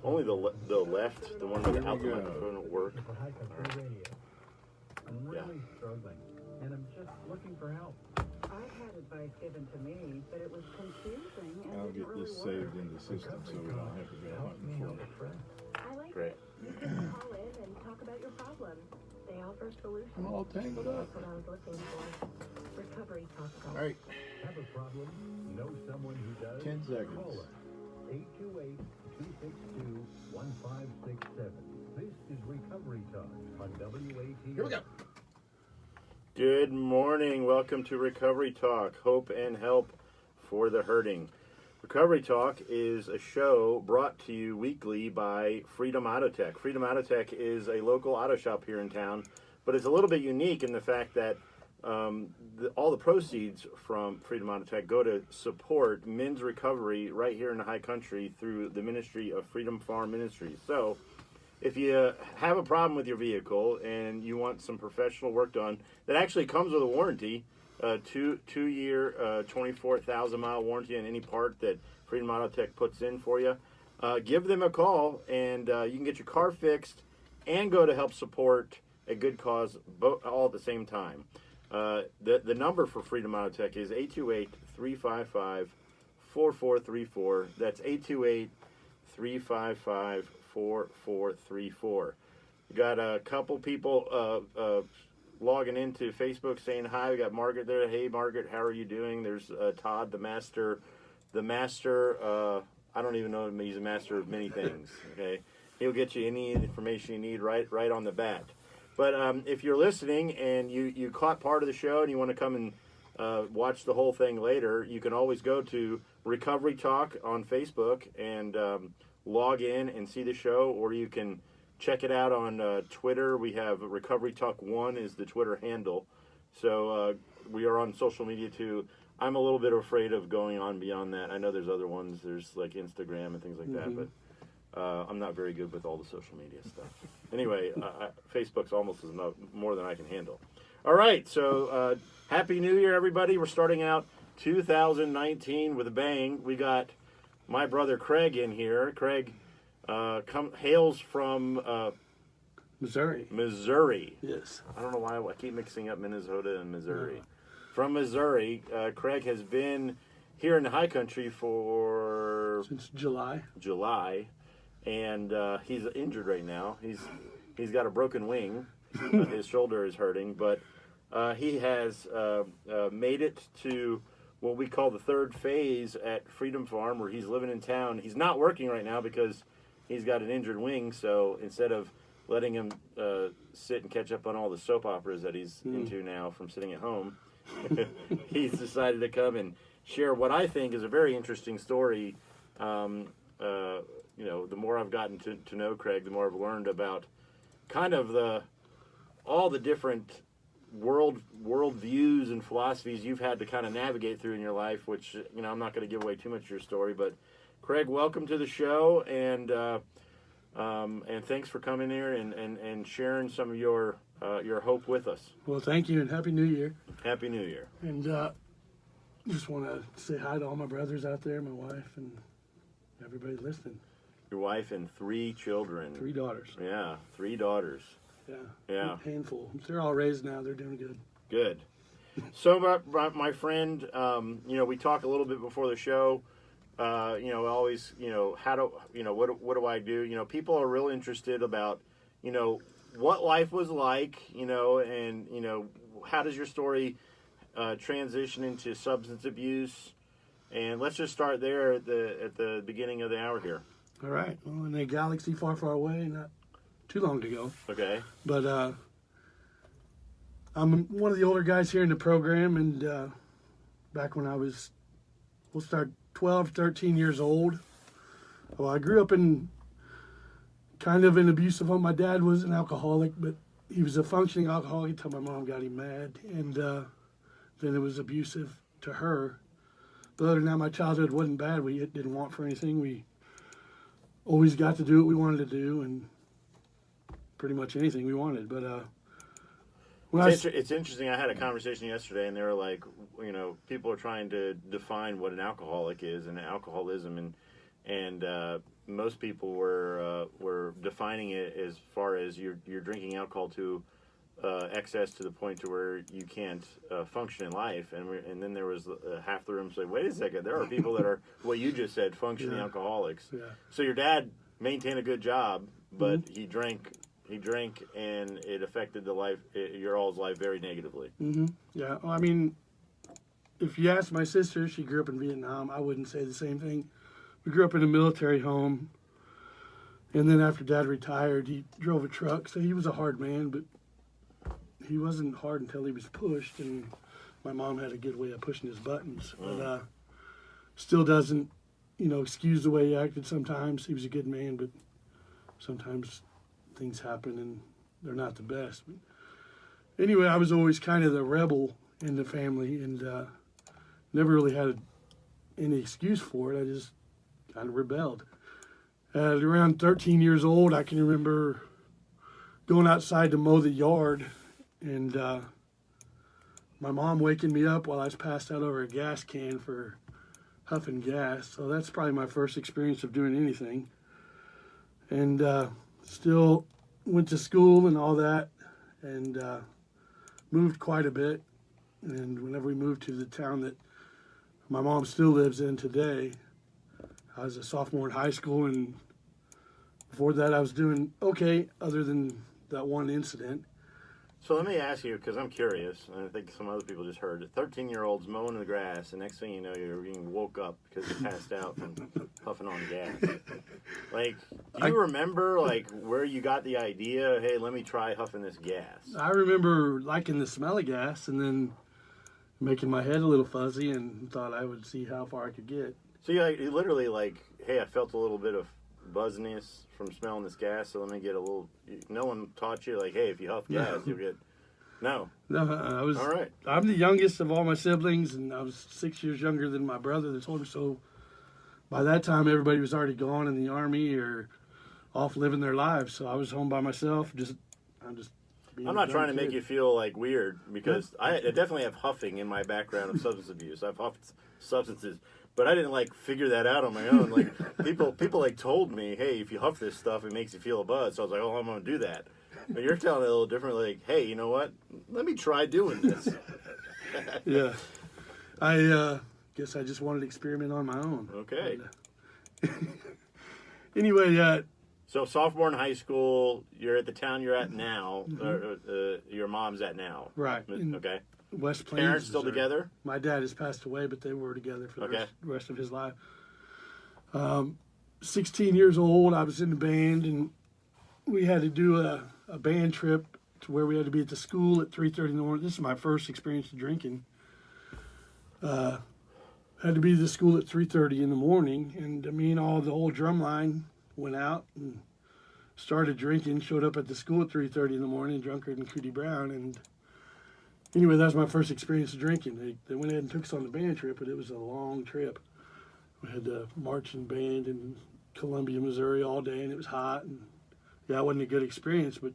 Only the left, the one without the microphone will work. I'm really struggling, and I'm just looking for help. I've had advice given to me, but it was confusing and I'll didn't get really this work. saved in the system so we don't have to go hunting for it. I like Great. it. You can call in and talk about your problem. They offer solutions. I'm all tangled up. That's what I was looking for. Recovery Talk. All right, Have a problem? Know someone who does? 10 seconds. Call us. 828-262-1567. This is Recovery Talk on WAT. Here we go. Good morning. Welcome to Recovery Talk, hope and help for the hurting. Recovery Talk is a show brought to you weekly by Freedom Auto Tech. Freedom Auto Tech is a local auto shop here in town, but it's a little bit unique in the fact that all the proceeds from Freedom Auto Tech go to support men's recovery right here in the high country through the ministry of Freedom Farm Ministries. So if you have a problem with your vehicle and you want some professional work done, that actually comes with a warranty, two-year, 24,000-mile warranty on any part that Freedom Auto Tech puts in for you. Give them a call, and you can get your car fixed and go to help support a good cause all at the same time. The number for Freedom Auto Tech is 828-355-4434. That's 828-355-4434. We got a couple people logging into Facebook saying hi. We got Margaret there. Hey, Margaret, how are you doing? There's Todd, the master. I don't even know him. He's a master of many things. Okay, he'll get you any information you need right on the bat. But if you're listening and you caught part of the show and you want to come and watch the whole thing later, you can always go to Recovery Talk on Facebook and log in and see the show, or you can check it out on Twitter. We have Recovery Talk 1 is the Twitter handle. So we are on social media too. I'm a little bit afraid of going on beyond that. I know there's other ones. There's like Instagram and things like that, but I'm not very good with all the social media stuff. Anyway, Facebook's almost more than I can handle. All right, so Happy New Year, everybody. We're starting out 2019 with a bang. We got my brother Craig in here. Craig hails from Missouri. Yes. I don't know why I keep mixing up Minnesota and Missouri. From Missouri, Craig has been here in the high country Since July. And he's injured right now. He's got a broken wing. His shoulder is hurting, but he has made it to what we call the third phase at Freedom Farm, where he's living in town. He's not working right now because he's got an injured wing, so instead of letting him sit and catch up on all the soap operas that he's into now from sitting at home, he's decided to come and share what I think is a very interesting story. The more I've gotten to know Craig, the more I've learned about kind of all the different world views and philosophies you've had to kind of navigate through in your life, which, I'm not going to give away too much of your story, but Craig, welcome to the show, and thanks for coming here and sharing some of your hope with us. Well, thank you, and Happy New Year. Happy New Year. And just want to say hi to all my brothers out there, my wife, and everybody listening. Your wife and 3 children. 3 daughters. Yeah, 3 daughters. Yeah. A handful. They're all raised now. They're doing good. Good. So, my friend, we talk a little bit before the show. Always, what do I do? People are real interested about, what life was like, and, how does your story transition into substance abuse? And let's just start there at the beginning of the hour here. All right. Well, in a galaxy far, far away, not too long to go. Okay. But I'm one of the older guys here in the program, and back when we'll start 12, 13 years old. Well, I grew up in kind of an abusive home. My dad was an alcoholic, but he was a functioning alcoholic until my mom got him mad, and then it was abusive to her. But other than that, my childhood wasn't bad. We didn't want for anything. We always got to do what we wanted to do, and pretty much anything we wanted. But it's interesting. I had a conversation yesterday, and they were like, people are trying to define what an alcoholic is and alcoholism, and most people were defining it as far as you're drinking alcohol to excess to the point to where you can't function in life, and then there was half the room say, wait a second, there are people that are what you just said, functioning alcoholics. Yeah. So your dad maintained a good job, but he drank, and it affected your all's life very negatively. Mm-hmm. Yeah, well, I mean, if you ask my sister, she grew up in Vietnam, I wouldn't say the same thing. We grew up in a military home, and then after Dad retired, he drove a truck, so he was a hard man, but he wasn't hard until he was pushed, and my mom had a good way of pushing his buttons. But still doesn't, excuse the way he acted sometimes. He was a good man, but sometimes things happen and they're not the best. But anyway, I was always kind of the rebel in the family, and never really had any excuse for it. I just kind of rebelled. At around 13 years old, I can remember going outside to mow the yard, and my mom waking me up while I was passed out over a gas can for huffing gas. So that's probably my first experience of doing anything. And still went to school and all that, and moved quite a bit. And whenever we moved to the town that my mom still lives in today, I was a sophomore in high school, and before that I was doing okay, other than that one incident. So let me ask you, because I'm curious, and I think some other people just heard it. 13-year-olds mowing the grass, and next thing you know, you're being woke up because you passed out from puffing on gas. Like, do you remember, where you got the idea, hey, let me try huffing this gas? I remember liking the smell of gas, and then making my head a little fuzzy, and thought I would see how far I could get. So you literally, hey, I felt a little bit of buzziness from smelling this gas, so let me get a little. No one taught you, hey, if you huff gas, you'll get. No, I was. All right. I'm the youngest of all my siblings, and I was 6 years younger than my brother that's older. So by that time, everybody was already gone in the Army or off living their lives. So I was home by myself. I'm not trying to make you feel weird, because I definitely have huffing in my background of substance abuse. I've huffed substances. But I didn't figure that out on my own. People told me, hey, if you huff this stuff, it makes you feel a buzz. So I was like, oh, I'm gonna do that. But you're telling it a little different. Hey, you know what? Let me try doing this. Yeah, I guess I just wanted to experiment on my own. Okay. Anyway, so sophomore in high school, you're at the town you're at now. Your mom's at now. Right. Okay. West Plains. Parents still Missouri. together? My dad has passed away, but they were together for the rest of his life. 16 years old, I was in the band, and we had to do a band trip to where we had to be at the school at 3:30 in the morning. This is my first experience of drinking. Had to be at the school at 3:30 in the morning, and me and all the whole drum line went out and started drinking. Showed up at the school at 3:30 in the morning, drunker than Cootie Brown, and anyway, that was my first experience of drinking. They went ahead and took us on the band trip, but it was a long trip. We had to march in band in Columbia, Missouri all day, and it was hot. And yeah, it wasn't a good experience, but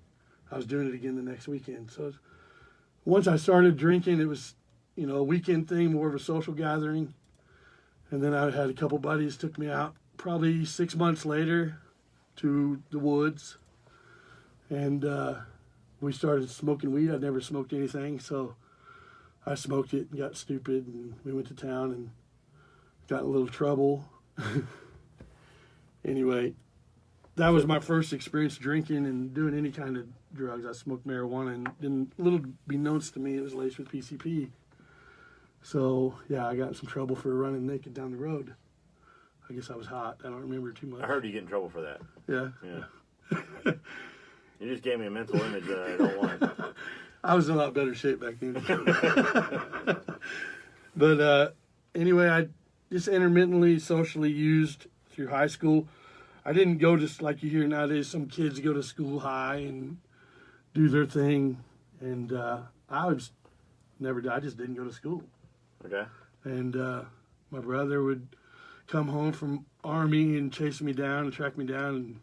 I was doing it again the next weekend. So once I started drinking, it was, a weekend thing, more of a social gathering. And then I had a couple buddies took me out probably 6 months later to the woods. And we started smoking weed. I'd never smoked anything, so I smoked it and got stupid, and we went to town and got in a little trouble. Anyway, that was my first experience drinking and doing any kind of drugs. I smoked marijuana, and then little beknownst to me, it was laced with PCP. So, yeah, I got in some trouble for running naked down the road. I guess I was hot. I don't remember too much. I heard you get in trouble for that. Yeah. You just gave me a mental image that I don't want. I was in a lot better shape back then. But anyway, I just intermittently socially used through high school. I didn't go to, like you hear nowadays, some kids go to school high and do their thing. And I just didn't go to school. Okay. And my brother would come home from Army and chase me down and track me down and,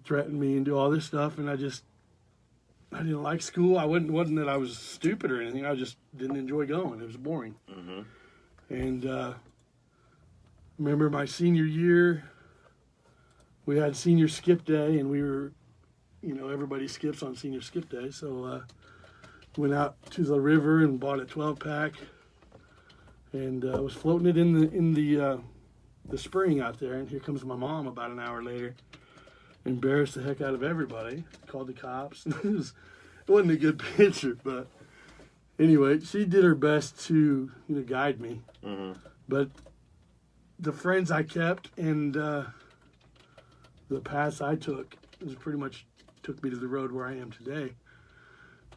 threaten me and do all this stuff. And I didn't like school. Wasn't that I was stupid or anything. I just didn't enjoy going. It was boring. Mm-hmm. And remember my senior year, we had senior skip day, and we were, everybody skips on senior skip day. So went out to the river and bought a 12-pack, and was floating it in the spring out there. And here comes my mom about an hour later, embarrassed the heck out of everybody. Called the cops. It wasn't a good picture, but anyway, she did her best to guide me. Mm-hmm. But the friends I kept and the paths I took was pretty much took me to the road where I am today.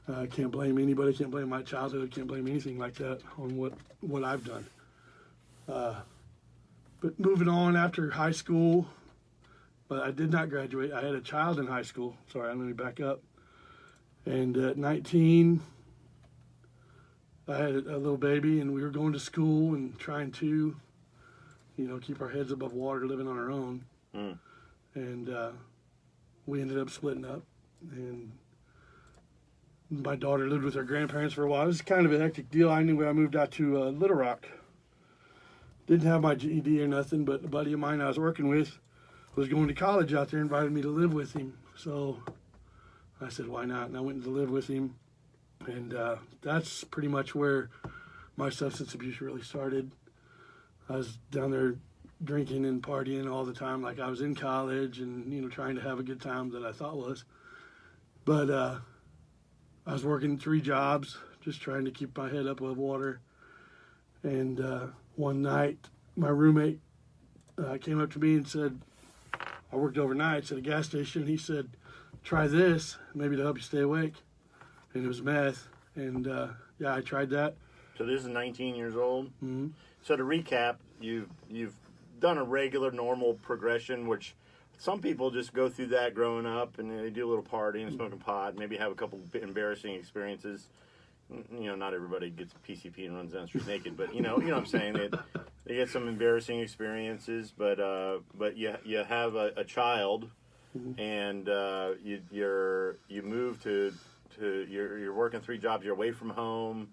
I can't blame anybody. Can't blame my childhood. Can't blame anything like that on what I've done. But moving on after high school, but I did not graduate. I had a child in high school. Sorry, let me back up. And at 19, I had a little baby, and we were going to school and trying to, keep our heads above water, living on our own. Mm. And we ended up splitting up. And my daughter lived with her grandparents for a while. It was kind of a hectic deal. I knew I moved out to Little Rock. Didn't have my GED or nothing, but a buddy of mine I was working with was going to college out there, invited me to live with him. So I said, why not? And I went to live with him. And that's pretty much where my substance abuse really started. I was down there drinking and partying all the time like I was in college and, trying to have a good time that I thought was. But I was working 3 jobs, just trying to keep my head up above water. And one night, my roommate came up to me and said, I worked overnights at a gas station. He said, try this, maybe to help you stay awake. And it was meth. And I tried that. So this is 19 years old. Mm-hmm. So to recap, you've done a regular, normal progression, which some people just go through that growing up, and they do a little partying and smoking pot, maybe have a couple embarrassing experiences. Not everybody gets PCP and runs down the street naked, but you know what I'm saying. They get some embarrassing experiences, but you have a child, and you move to you're working 3 jobs. You're away from home.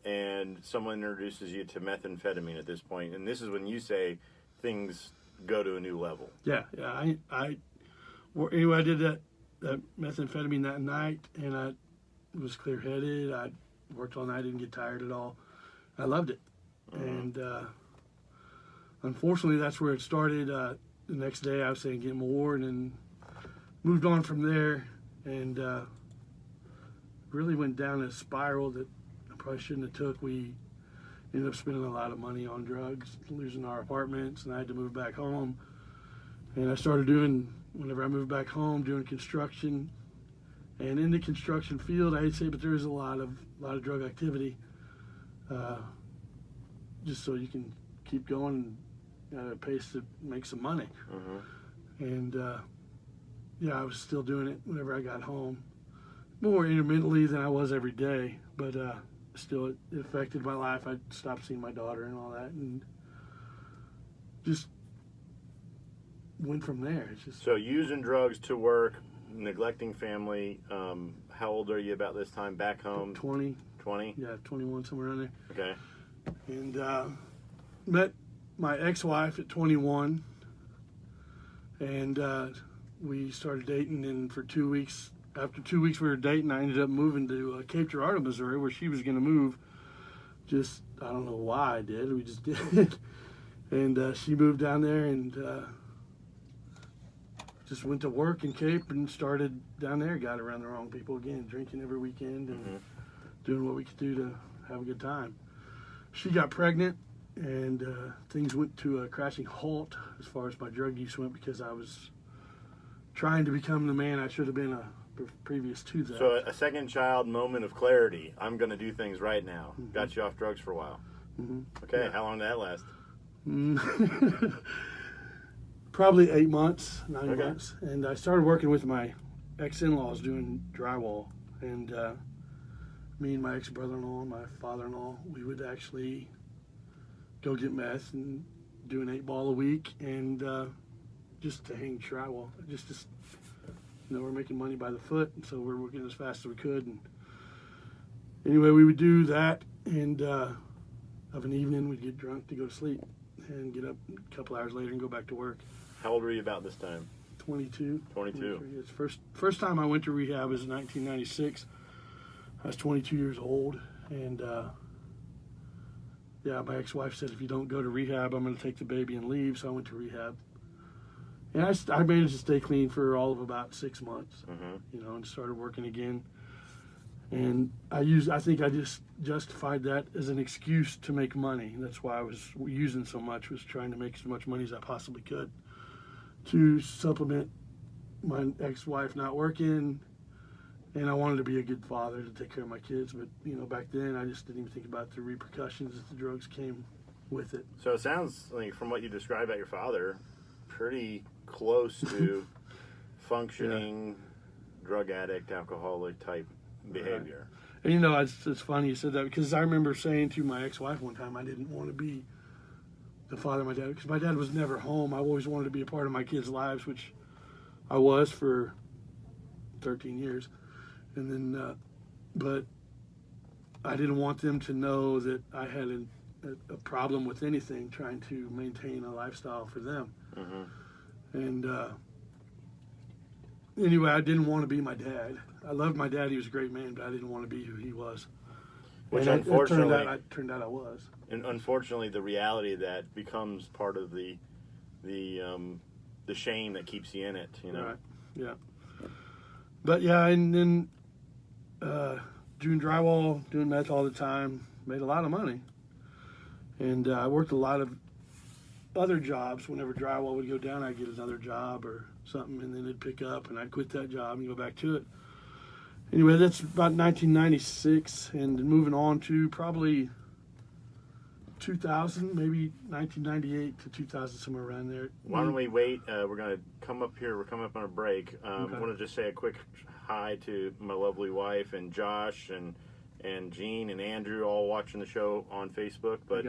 And someone introduces you to methamphetamine at this point, and this is when you say things go to a new level. Yeah. Anyway, I did that methamphetamine that night, and I was clear-headed. I worked all night, didn't get tired at all. I loved it. And unfortunately, that's where it started. The next day, I was saying get more, and then moved on from there, and really went down a spiral that I probably shouldn't have took. We ended up spending a lot of money on drugs, losing our apartments, and I had to move back home. And I started whenever I moved back home, doing construction. And in the construction field, I hate to say, but there is a lot of drug activity. Just so you can keep going at a pace to make some money. And I was still doing it whenever I got home. More intermittently than I was every day, but still it affected my life. I stopped seeing my daughter and all that, and just went from there. It's just So using drugs to work, neglecting family. How old are you about this time back home? 20. 20? Yeah, 21, somewhere around there. Okay. And met my ex-wife at 21, and we started dating, and for 2 weeks, after 2 weeks we were dating, I ended up moving to Cape Girardeau, Missouri, where she was going to move. Just, I don't know why I did. We just did. And she moved down there and just went to work in Cape and started down there. Got around the wrong people again, drinking every weekend and doing what we could do to have a good time. She got pregnant, and things went to a crashing halt as far as my drug use went, because I was trying to become the man I should have been previous to that. So a second child moment of clarity. I'm going to do things right now. Got you off drugs for a while. Okay, how long did that last? Probably 8 months, 9 months. And I started working with my ex-in-laws doing drywall. And me and my ex-brother-in-law and my father-in-law, we would actually go get meth and do an 8-ball a week, and just to hang drywall. Just we're making money by the foot, and so we're working as fast as we could. And anyway, we would do that, and of an evening we'd get drunk to go to sleep and get up a couple hours later and go back to work. How old were you about this time? 22. 22. It's first time I went to rehab was in 1996. I was 22 years old, and my ex-wife said, if you don't go to rehab, I'm going to take the baby and leave. So I went to rehab, and I managed to stay clean for all of about 6 months, and started working again. And I think I just justified that as an excuse to make money. That's why I was using so much, was trying to make as much money as I possibly could to supplement my ex-wife not working. And I wanted to be a good father to take care of my kids. But, back then I just didn't even think about the repercussions that the drugs came with it. So it sounds like, from what you described about your father, pretty close to functioning drug addict, alcoholic type behavior. Right. And it's funny you said that, because I remember saying to my ex-wife one time I didn't want to be the father of my dad, because my dad was never home. I always wanted to be a part of my kids' lives, which I was for 13 years. And then, but I didn't want them to know that I had a problem with anything, trying to maintain a lifestyle for them. And anyway, I didn't want to be my dad. I loved my dad. He was a great man, but I didn't want to be who he was. Which, and unfortunately, it turned out I was. And unfortunately, the reality of that becomes part of the shame that keeps you in it. Right. Yeah. But yeah, and then doing drywall, doing meth all the time, made a lot of money. And I worked a lot of other jobs. Whenever drywall would go down, I'd get another job or something, and then it'd pick up, and I'd quit that job and go back to it. Anyway, that's about 1996, and moving on to probably 2000, maybe 1998 to 2000, somewhere around there. Why don't we wait? We're going to come up here. We're coming up on a break. I want to just say a quick hi to my lovely wife and Josh and Gene and Andrew, all watching the show on Facebook. But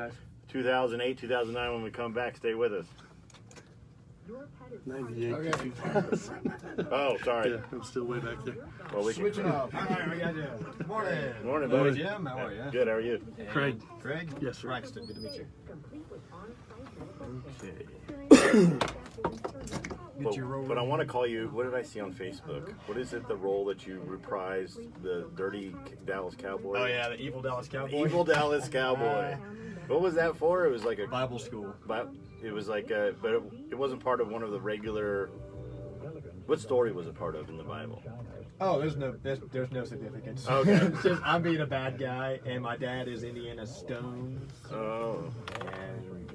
2008, 2009, when we come back, stay with us. 98 to 2000. Oh, sorry. Yeah, I'm still way back there. Well, Switch it up. All right, we got you. Good morning. Morning, Hello, buddy. Jim. How are you? Good, how are you? Craig. Craig? Yes, sir. Braxton. Good to meet you. But I want to call you, what did I see on Facebook? What is it, the role that you reprised, the dirty Dallas Cowboy? Oh, yeah, the evil Dallas Cowboy. Evil Dallas Cowboy. What was that for? It was like a Bible school. It was like but it wasn't part of one of the regular. What story was it part of in the Bible? Oh, there's no significance. Okay. It's just, I'm being a bad guy, and my dad is Indiana Stones. Oh. And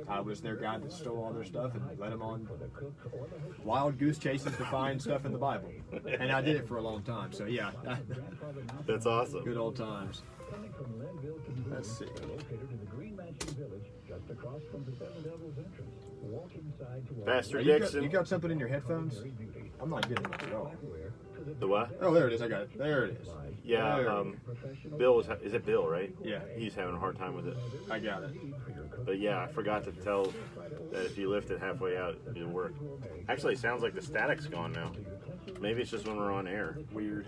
I was their guy that stole all their stuff and led them on wild goose chases to find stuff in the Bible. And I did it for a long time, so yeah. That's awesome. Good old times. Let's see. Pastor Dixon. You got something in your headphones? I'm not getting it at all. The what? Oh, there it is. I got it. There it is. Yeah, Bill is it Bill, right? Yeah. He's having a hard time with it. I got it. But yeah, I forgot to tell that if you lift it halfway out, it'll work. Actually, it sounds like the static's gone now. Maybe it's just when we're on air. Weird.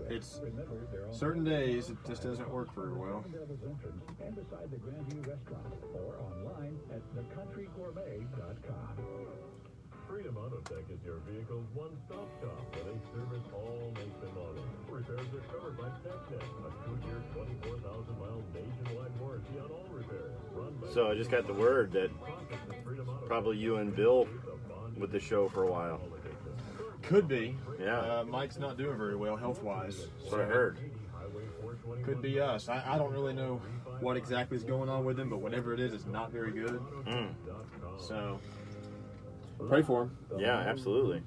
It's certain days it just doesn't work very well. Freedom Auto Tech is your vehicle's one-stop shop where they service all makes and models. Repairs are covered by TechNet, a 2-year, 24,000-mile nationwide warranty on all repairs. So I just got the word that probably you and Bill with the show for a while. Could be. Yeah. Mike's not doing very well health-wise. That's what I heard. Could be us. I don't really know what exactly is going on with him, but whatever it is, it's not very good. So, pray for him. Yeah, absolutely.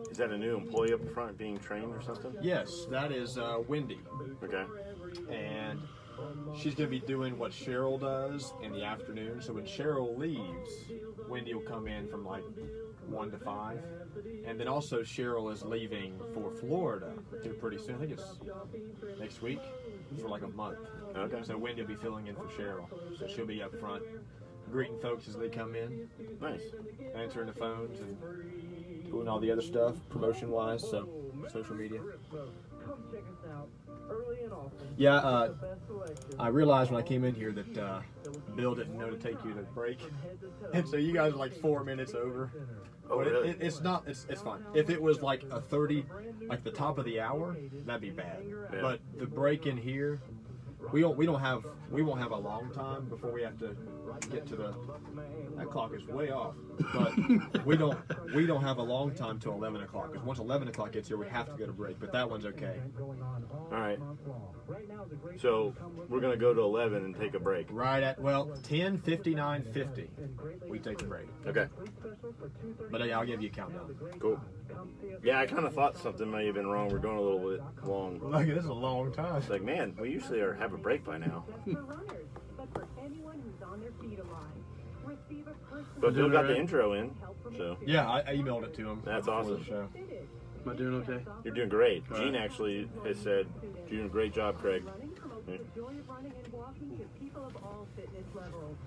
Is that a new employee up front being trained or something? Yes, that is Wendy. Okay. And she's going to be doing what Cheryl does in the afternoon. So when Cheryl leaves, Wendy will come in from like 1 to 5. And then also Cheryl is leaving for Florida here pretty soon. I think it's next week for like a month. Okay. So Wendy will be filling in for Cheryl. So she'll be up front greeting folks as they come in. Nice. Answering the phones and doing all the other stuff promotion-wise, so social media. Come check us out. Yeah, I realized when I came in here that Bill didn't know to take you to break, and so you guys are like 4 minutes over. Oh, But really? it's not. It's fine. If it was like a 30, like the top of the hour, that'd be bad. Yeah. But the break in here, we won't have a long time before we have to get to the. That clock is way off. But we don't have a long time till 11 o'clock. Because once 11 o'clock gets here, we have to go to break. But that one's okay. All right. So we're gonna go to 11 and take a break. Right at 10:59:50, we take a break. Okay. But yeah, I'll give you a countdown. Cool. Yeah, I kind of thought something may have been wrong. We're going a little bit long. Look, this is a long time. It's like, man, we usually have a break by now. But Bill got the intro in, so Yeah, I emailed it to him. That's before awesome. The show. Am I doing okay? you're doing great. All Gene right. actually has said you're doing a great job, Craig. The joy of running and walking to people of all fitness levels.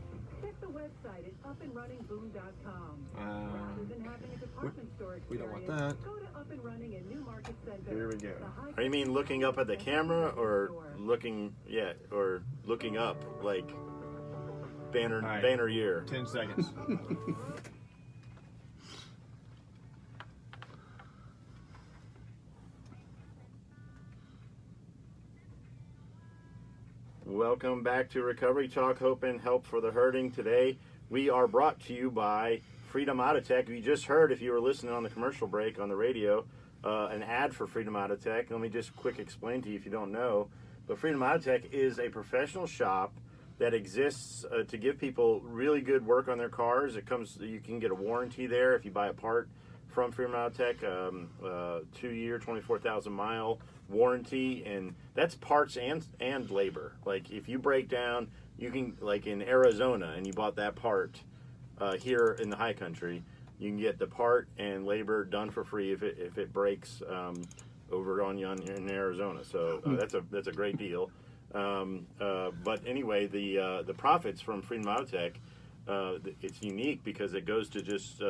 Check the website at upandrunningboom.com. Rather than having a department store we don't want experience, that. go to Up and Running in New Market Center. Here we go. Are you mean looking up at the camera or looking up like banner All right. banner year? 10 seconds. Welcome back to Recovery Talk, Hope and Help for the Hurting. Today we are brought to you by Freedom Auto Tech. You just heard, if you were listening on the commercial break on the radio, an ad for Freedom Auto Tech. Let me just quick explain to you if you don't know. But Freedom Auto Tech is a professional shop that exists to give people really good work on their cars. You can get a warranty there if you buy a part from Freedom Auto Tech, 2-year, 24,000 mile warranty, and that's parts and labor. Like if you break down, you can, like in Arizona, and you bought that part here in the high country, you can get the part and labor done for free if it breaks over on you in Arizona. So that's a great deal. But anyway, the profits from Freedom Auto Tech, it's unique because it goes to just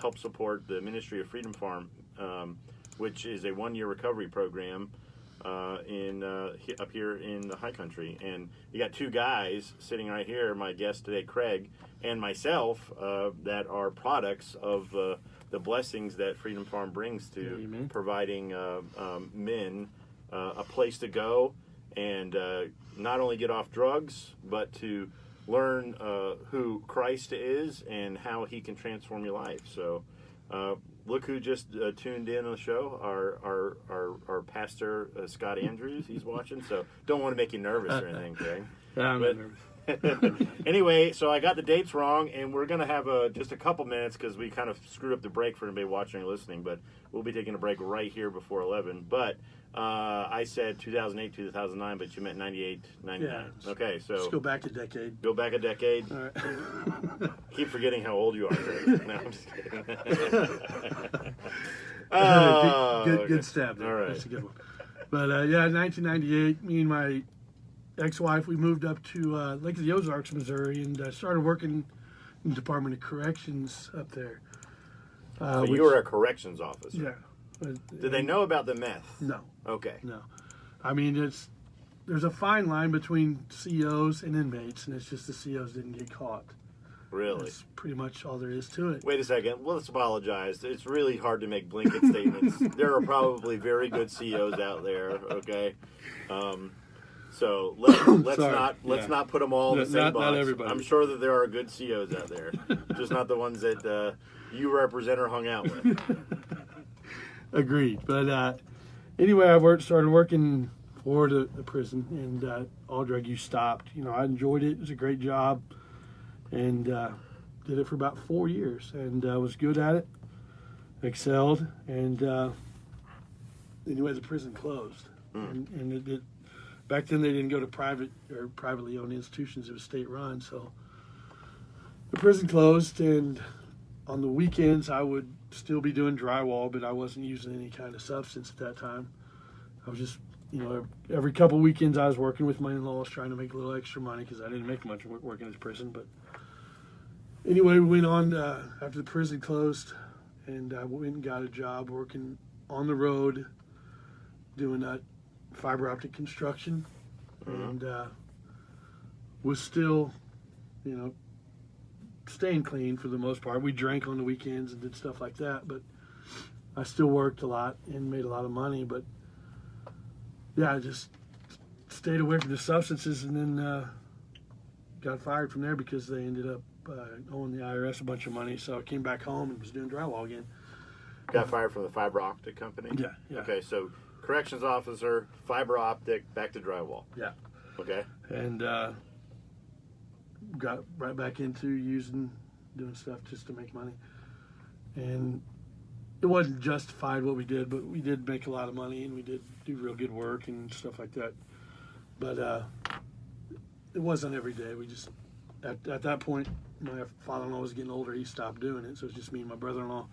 help support the Ministry of Freedom Farm, which is a 1-year recovery program up here in the high country. And you got two guys sitting right here, my guest today, Craig, and myself, that are products of the blessings that Freedom Farm brings to Amen. providing men a place to go and not only get off drugs, but to learn who Christ is and how he can transform your life. So look who just tuned in on the show, our pastor, Scott Andrews. He's watching, so don't want to make you nervous or anything, Craig. I'm But- nervous. Anyway, so I got the dates wrong, and we're going to have just a couple minutes because we kind of screwed up the break for anybody watching or listening, but we'll be taking a break right here before 11. But I said 2008, 2009, but you meant 98, 99. Yeah. Okay, so Let's go back a decade. go back a decade. All right. Keep forgetting how old you are, Craig. No, I'm just kidding. Oh, good okay. stab there. All right. That's a good one. But yeah, 1998, me and my ex-wife, we moved up to Lake of the Ozarks, Missouri, and started working in the Department of Corrections up there. So which- you were a corrections officer. Yeah. Did they know about the meth? No, Okay. no. I mean, there's a fine line between COs and inmates, and it's just the COs didn't get caught. Really? That's pretty much all there is to it. Wait a second. Well, let's apologize. It's really hard to make blanket statements. There are probably very good CEOs out there. Okay, so let's Sorry. not put them all in the same Not box. everybody. I'm sure that there are good CEOs out there, just not the ones that you represent or hung out with. Agreed. But anyway, I started working for the prison, and all drug use stopped. You know, I enjoyed it. It was a great job, and did it for about 4 years, and was good at it, excelled, and anyway, the prison closed. And it back then they didn't go to private or privately owned institutions. It was state run, so the prison closed, and on the weekends I would still be doing drywall, but I wasn't using any kind of substance at that time. I was just, every couple weekends I was working with my in-laws trying to make a little extra money because I didn't make much working at the prison. But anyway, we went on after the prison closed, and I went and got a job working on the road, doing fiber optic construction, and was still, staying clean for the most part. We drank on the weekends and did stuff like that, but I still worked a lot and made a lot of money. But yeah, I just stayed away from the substances, and then got fired from there because they ended up owing the IRS a bunch of money. So I came back home and was doing drywall again. Got fired from the fiber optic company? Yeah. Okay, so corrections officer, fiber optic, back to drywall. Yeah. Okay. And got right back into doing stuff just to make money. And it wasn't justified what we did, but we did make a lot of money, and we did do real good work and stuff like that. But it wasn't every day. We just, at that point, my father-in-law was getting older. He stopped doing it, so it was just me and my brother-in-law.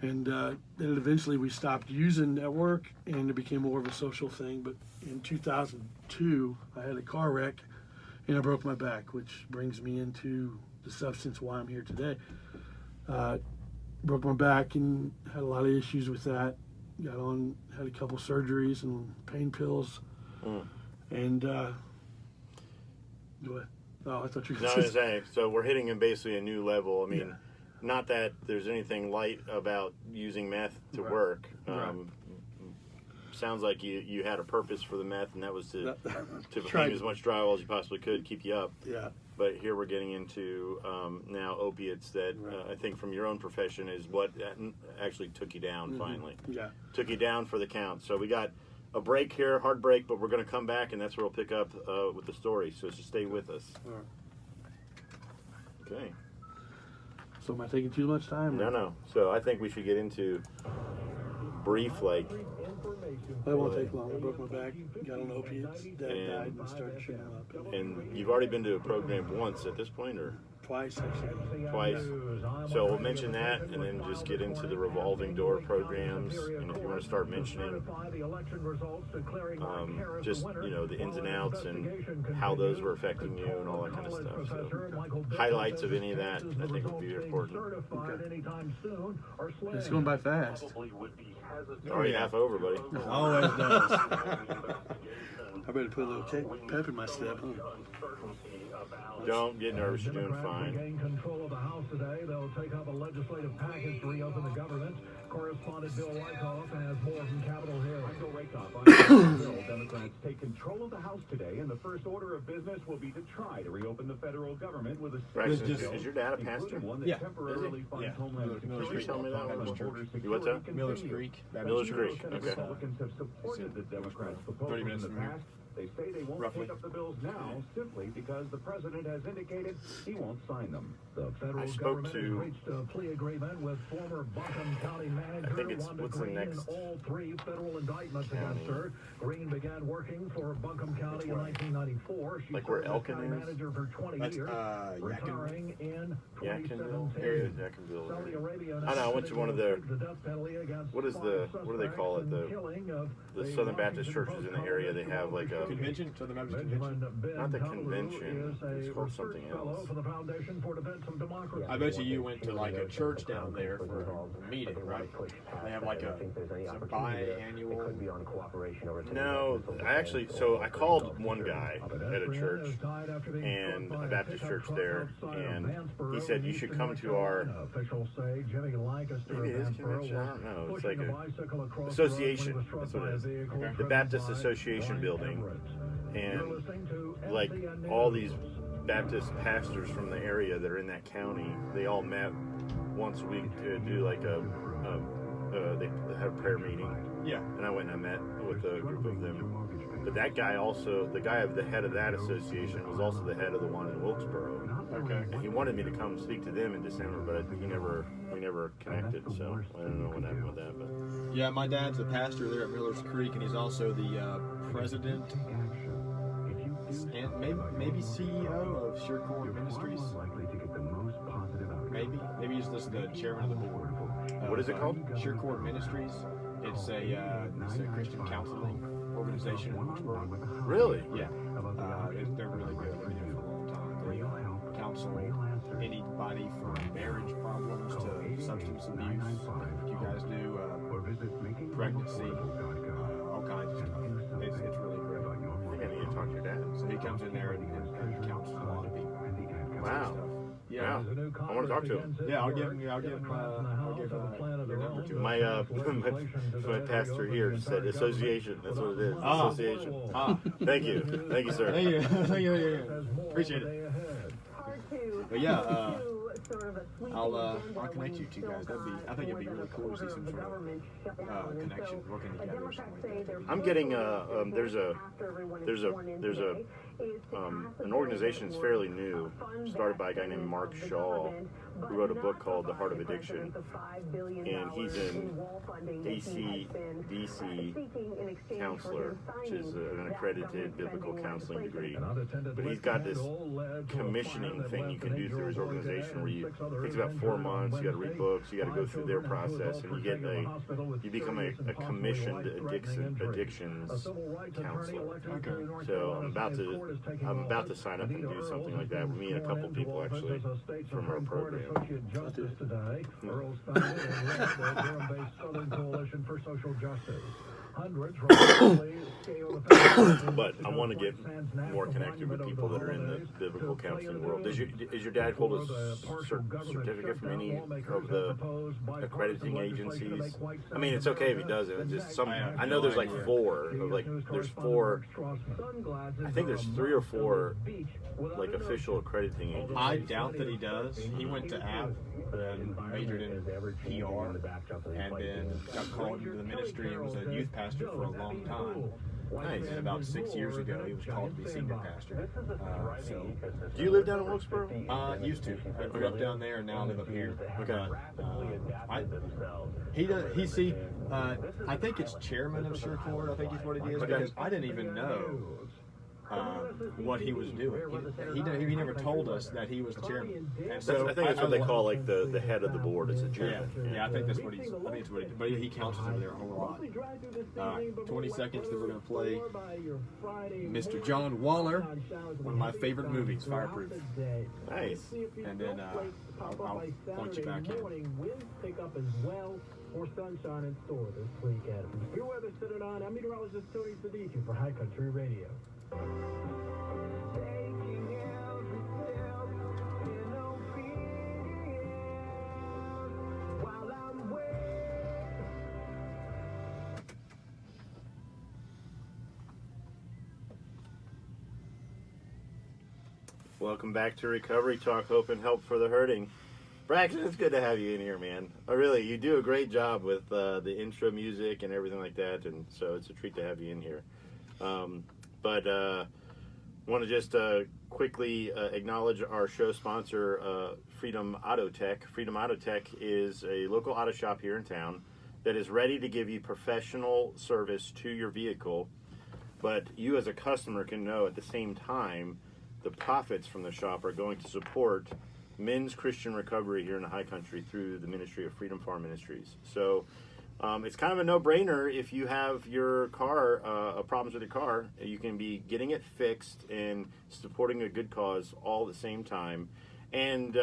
And then eventually we stopped using at work, and it became more of a social thing. But in 2002, I had a car wreck, and I broke my back, which brings me into the substance why I'm here today. Broke my back and had a lot of issues with that. Had a couple surgeries and pain pills. And go ahead. Oh, I thought you were No, I was saying, so we're hitting basically a new level. I mean, not that there's anything light about using meth to work. Sounds like you had a purpose for the meth, and that was to obtain as much drywall as you possibly could, keep you up. Yeah. But here we're getting into now opiates that I think from your own profession is what actually took you down finally. Yeah. Took you down for the count. So we got a break here, hard break, but we're going to come back, and that's where we'll pick up with the story. So just stay with us. All right. Okay. So am I taking too much time? No. So I think we should get into brief, That won't take long. I broke my back, got on opiates, dad died, and started shooting up. And you've already been to a program once at this point, or? Twice, actually. Twice. So we'll mention that, and then just get into the revolving door programs. And if you want to start mentioning just, the ins and outs and how those were affecting you and all that kind of stuff. So highlights of any of that, I think, would be important. Okay. It's going by fast. Already half over, buddy. Always does. I better put a little pep in my step, huh? Don't get nervous, you're doing fine. Gain control of the House today. They'll take up a legislative package to reopen the government. Correspondent Bill Wyckoff has more from Capitol Hill. I'm Bill Wyckoff. On Capitol Hill, Democrats take control of the House today, and the first order of business will be to try to reopen the federal government with a Is your dad a pastor? one that temporarily funds Homeland Did you tell me that one? What's that? Miller's Creek. Miller's Creek. Okay. Republicans have supported the Democrats' proposal in the past. They say they won't take up the bills now simply because the president has indicated he won't sign them. The federal government has reached a plea agreement with former Buncombe County manager Wanda Green in all three federal indictments against her. Green began working for Buncombe County in 1994. She like where served as Elkin county is? manager for 20 years, retiring in Yakinville? 2017. Area of Yakinville. Saudi Arabia I know, I went to one of the, the death penalty against what do they call it? The Southern Baptist churches in the area, they have like a Convention? Southern Baptist Convention? Not the convention. It's called something else. I bet you went to like a church down there for a meeting, right? They have like a biannual. No, so I called one guy at a church, and a Baptist church there, and he said you should come to our, maybe it is convention, I don't know, it's like a association, that's what it is, the Baptist Association building, and like all these Baptist pastors from the area that are in that county, they all met once a week to do like they had a prayer meeting. Yeah. And I went and I met with a group of them. But that guy also, the head of that association was also the head of the one in Wilkesboro. Okay. And he wanted me to come speak to them in December, but we never connected, so I don't know what happened with that. But Yeah, my dad's the pastor there at Miller's Creek, and he's also the president and maybe CEO of Sheercore Ministries. Maybe he's just the chairman of the board. what is it called? Sheercore Ministries. It's a Christian counseling organization in Wilkesboro. Really? Yeah. They're really good. They've been here for a long time. They counsel anybody from marriage problems to substance abuse. You guys do pregnancy, all kinds of stuff. It's really great. I think I need to talk to your dad. So he comes in there and counsels a lot of people. Wow. Yeah. I want to talk to him. Yeah, I'll give him your number to him. My pastor here said association. That's what it is. Association. Thank you, sir. Thank you. Appreciate it. But yeah, I'll connect you two guys. I think it'd be really cool to see some sort of connection working together or something like that. I'm getting there's an organization that's fairly new, started by a guy named Mark Shaw, who wrote a book called The Heart of Addiction, and he's an ACDC counselor, which is an accredited biblical counseling degree. But he's got this commissioning thing you can do through his organization where it takes about 4 months, you got to read books, you got to go through their process, and you become a commissioned addictions counselor. Okay. So I'm about to sign up and do something like that with me and a couple people actually from our program. But I want to get more connected with people that are in the biblical counseling world. Is your dad hold a certificate from any of the accrediting agencies? I mean, it's okay if he doesn't. It's just I know there's like four. There's four. I think there's 3 or 4 like official accrediting agencies. I doubt that he does. He went to App and majored in PR, and then got called into the ministry and was a youth pastor for a long time. Nice. And about 6 years ago, he was called to be senior pastor. Do you live down in Wilkesboro? Used to. I grew up down there and now live up here. Okay. I think it's chairman of Circle. I think is what it is, because I didn't even know what he was doing. He never told us that he was the chairman. And so I think that's what they call like the head of the board is a chairman. Yeah, I think that's what he's. I think it's what he. But he counsels over there a whole lot. 20 seconds. Then we're going to play Mr. John Waller, one of my favorite movies, Fireproof. Nice. And then I'll point you back in. Winds pick up as well. More sunshine in store this weekend. Your weather centered on. I'm meteorologist Tony Sadici for High Country Radio. Welcome back to Recovery Talk, Hope and Help for the Hurting. Braxton, it's good to have you in here, man. You do a great job with the intro music and everything like that, and so it's a treat to have you in here. But want to just quickly acknowledge our show sponsor, Freedom Auto Tech. Freedom Auto Tech is a local auto shop here in town that is ready to give you professional service to your vehicle, but you as a customer can know at the same time the profits from the shop are going to support men's Christian recovery here in the High Country through the ministry of Freedom Farm Ministries. So it's kind of a no-brainer. If you have your car, problems with your car, you can be getting it fixed and supporting a good cause all at the same time. And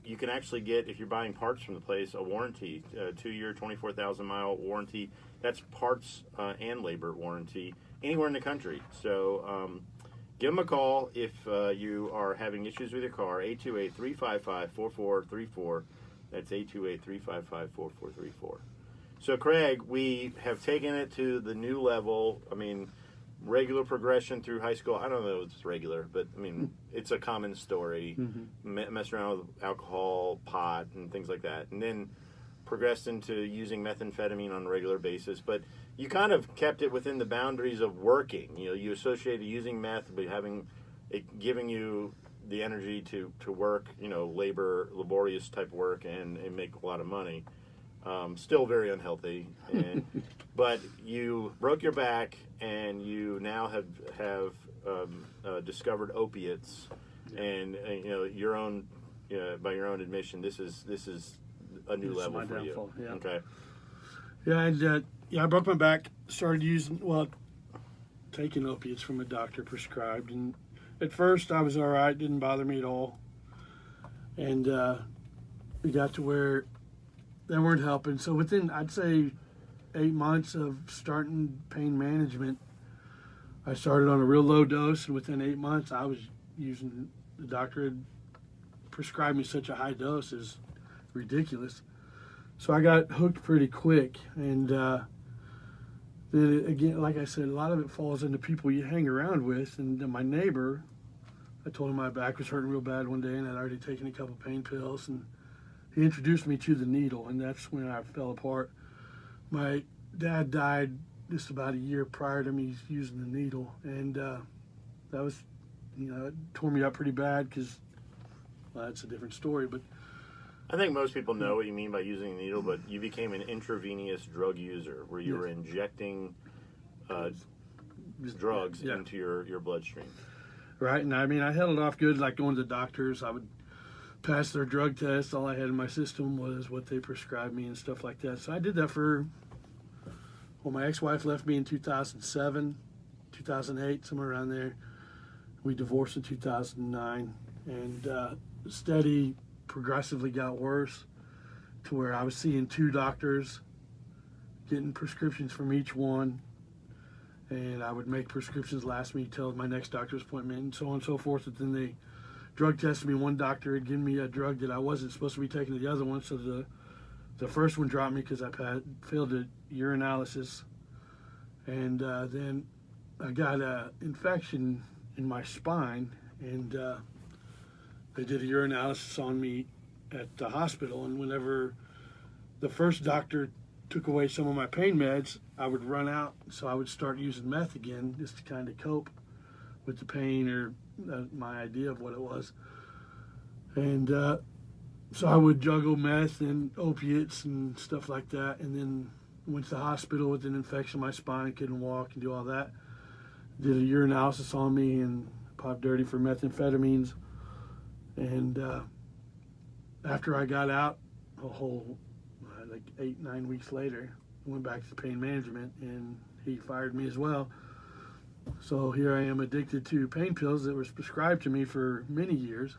you can actually get, if you're buying parts from the place, a warranty, a 2-year, 24,000-mile warranty. That's parts and labor warranty anywhere in the country. So give them a call if you are having issues with your car, 828-355-4434. That's 828-355-4434. So, Craig, we have taken it to the new level. I mean, regular progression through high school. I don't know if it's regular, but, I mean, it's a common story. Mess around with alcohol, pot, and things like that. And then progressed into using methamphetamine on a regular basis. But you kind of kept it within the boundaries of working. You know, you associated using meth with having it giving you the energy to work, you know, laborious type work and make a lot of money. Still very unhealthy, but you broke your back, and you now have discovered opiates, and you know your own by your own admission, this is a new level for you. Yeah. Okay. Yeah, and I broke my back. Started taking opiates from a doctor prescribed, and at first I was all right. Didn't bother me at all, and it got to where they weren't helping. So within, I'd say, 8 months of starting pain management, I started on a real low dose, and within 8 months, I was using, the doctor had prescribed me such a high dose is ridiculous. So I got hooked pretty quick, and then again, like I said, a lot of it falls into people you hang around with. And then my neighbor, I told him my back was hurting real bad one day, and I'd already taken a couple pain pills, and he introduced me to the needle, and that's when I fell apart. My dad died just about a year prior to me using the needle, and that was, it tore me up pretty bad because, well, that's a different story, but I think most people know what you mean by using a needle, but you became an intravenous drug user where you were injecting drugs into your bloodstream. Right, and I mean, I held it off good, like going to the doctors. I would pass their drug test. All I had in my system was what they prescribed me and stuff like that. So I did that for, well, my ex-wife left me in 2007, 2008, somewhere around there. We divorced in 2009, and steady progressively got worse to where I was seeing 2 doctors, getting prescriptions from each one, and I would make prescriptions last me till my next doctor's appointment, and so on and so forth. And then they drug tested me. One doctor had given me a drug that I wasn't supposed to be taking the other one, so the first one dropped me because I failed a urinalysis, and then I got an infection in my spine, and they did a urinalysis on me at the hospital, and whenever the first doctor took away some of my pain meds, I would run out, so I would start using meth again just to kind of cope with the pain or my idea of what it was. And so I would juggle meth and opiates and stuff like that, and then went to the hospital with an infection in my spine, couldn't walk and do all that. Did a urinalysis on me and popped dirty for methamphetamines. And after I got out, a whole like 8-9 weeks later, I went back to pain management, and he fired me as well. So here I am, addicted to pain pills that was prescribed to me for many years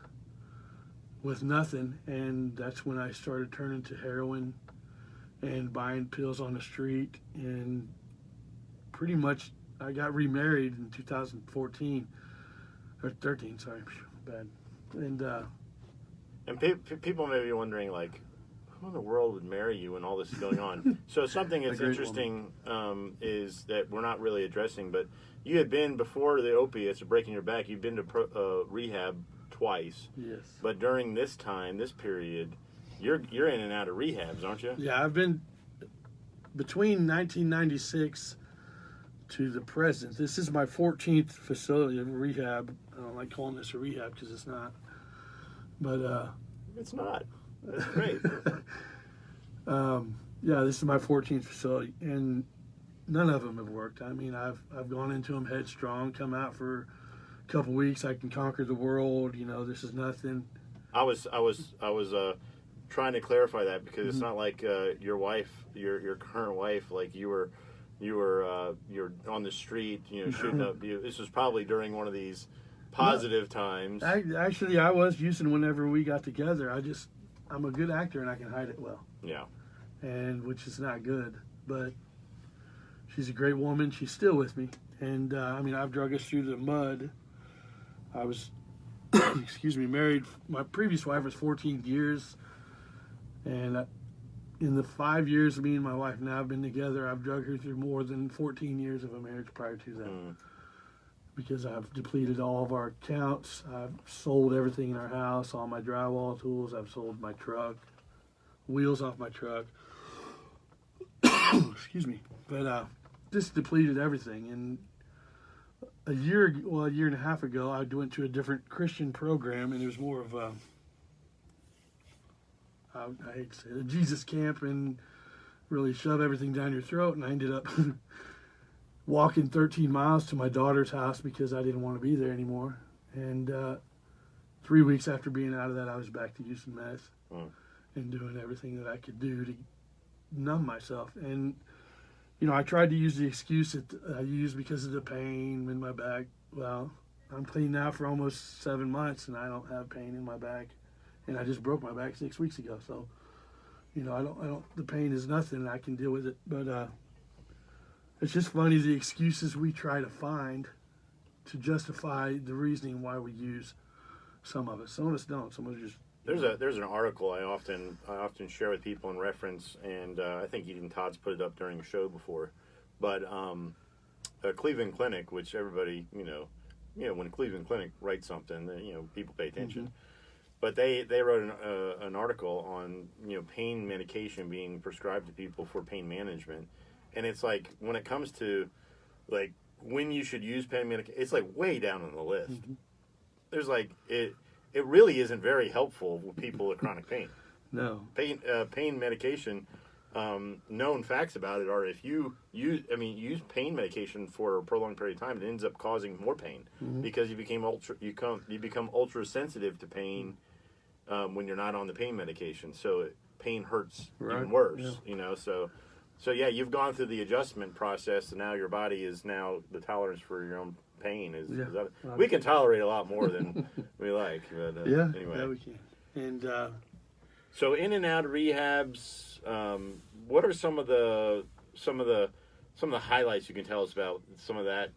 with nothing, and that's when I started turning to heroin and buying pills on the street, and pretty much I got remarried in 2014 or 13. Sorry, bad. And people may be wondering, like, who in the world would marry you when all this is going on? So something that's interesting is that we're not really addressing, but you had been, before the opiates or breaking your back, you've been to rehab twice. Yes. But during this time, this period, you're in and out of rehabs, aren't you? Yeah, I've been between 1996 to the present. This is my 14th facility of rehab. I don't like calling this a rehab because it's not. But it's not. That's great. Yeah, this is my 14th facility, and none of them have worked. I mean, I've gone into them headstrong, come out for a couple weeks. I can conquer the world. This is nothing. I was trying to clarify that because it's not like your wife, your current wife, like you're on the street, shooting up. This was probably during one of these positive times. Actually, I was using whenever we got together. I'm a good actor and I can hide it well. Yeah. And which is not good, but she's a great woman. She's still with me, and I've drug us through the mud. I was, married. My previous wife was 14 years, and in the 5 years me and my wife now have been together, I've drug her through more than 14 years of a marriage prior to that. Because I've depleted all of our accounts. I've sold everything in our house, all my drywall tools. I've sold my truck, wheels off my truck. Excuse me. But just depleted everything. And a year and a half ago, I went to a different Christian program, and it was more of I hate to say it, a Jesus camp, and really shove everything down your throat. And I ended up walking 13 miles to my daughter's house because I didn't want to be there anymore. And 3 weeks after being out of that, I was back to using meth and doing everything that I could do to numb myself. And, I tried to use the excuse that I used because of the pain in my back. Well, I'm clean now for almost 7 months, and I don't have pain in my back. And I just broke my back 6 weeks ago. So, the pain is nothing. I can deal with it. But it's just funny the excuses we try to find to justify the reasoning why we use some of it. Some of us don't. Some of us just. There's an article I often share with people in reference, and I think even Todd's put it up during the show before. But Cleveland Clinic, which everybody when Cleveland Clinic writes something, people pay attention. But they wrote an article on pain medication being prescribed to people for pain management, and it's like when it comes to like when you should use pain medication, it's like way down on the list. There's like it really isn't very helpful with people with chronic pain. No. Pain medication, known facts about it are if you use pain medication for a prolonged period of time, it ends up causing more pain because you become ultra sensitive to pain when you're not on the pain medication. So pain hurts even worse, So yeah, you've gone through the adjustment process, and now your body is now the tolerance for your own pain is we can tolerate a lot more than we like. But, anyway. Yeah, we can. And so in and out of rehabs, what are some of the highlights you can tell us about some of that?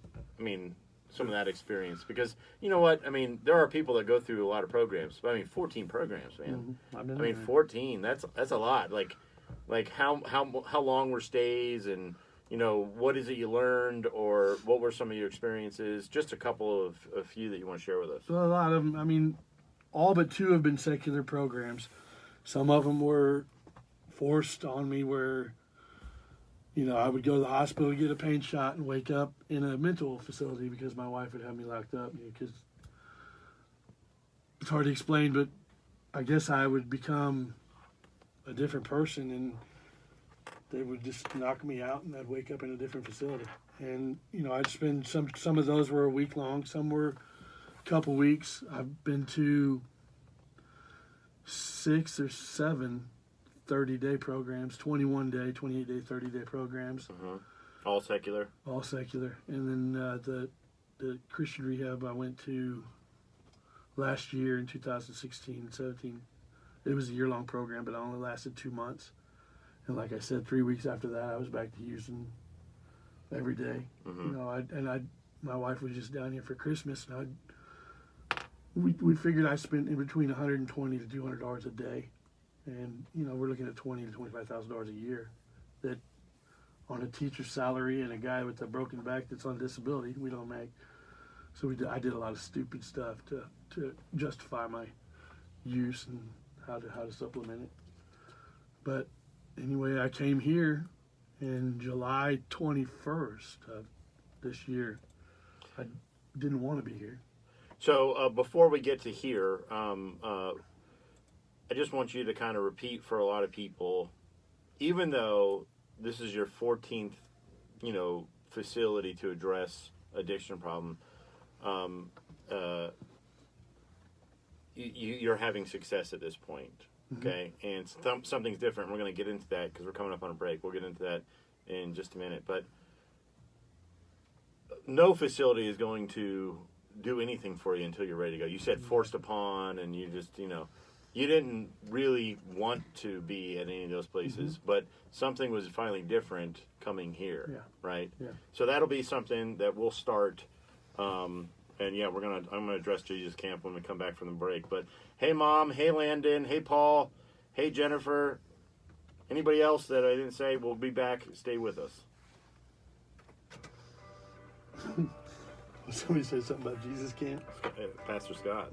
Some of that experience, because you know what? There are people that go through a lot of programs. 14 programs, man. 14. That's a lot. Like how long were stays, and what is it you learned, or what were some of your experiences? Just a few that you want to share with us. So a lot of them. All but 2 have been secular programs. Some of them were forced on me, where I would go to the hospital to get a pain shot and wake up in a mental facility because my wife would have me locked up. Because it's hard to explain, but I guess I would become a different person, and they would just knock me out, and I'd wake up in a different facility. And I'd spend some of those were a week long, some were a couple weeks. I've been to 6 or 7 30-day programs, 21-day, 28-day, 30-day programs. All secular? All secular. And then the Christian rehab I went to last year in 2016 and 17, it was a year-long program, but it only lasted 2 months. And like I said, 3 weeks after that, I was back to using every day. My wife was just down here for Christmas, and we figured I spent in between $120 to $200 a day. And, we're looking at $20,000 to $25,000 a year that on a teacher's salary and a guy with a broken back that's on disability, we don't make. So I did a lot of stupid stuff to justify my use and how to supplement it. But anyway, I came here in July 21st of this year. I didn't want to be here. So before we get to here, I just want you to kind of repeat for a lot of people, even though this is your 14th, facility to address addiction problem, you're having success at this point, okay? And something's different. We're going to get into that because we're coming up on a break. We'll get into that in just a minute. But no facility is going to do anything for you until you're ready to go. You said forced upon, and you just, you didn't really want to be at any of those places, but something was finally different coming here, right? Yeah. So that'll be something that we'll start, and I'm gonna address Jesus Camp when we come back from the break. But hey, Mom, hey, Landon, hey, Paul, hey, Jennifer, anybody else that I didn't say, we'll be back. Stay with us. Somebody said something about Jesus Camp. Pastor Scott.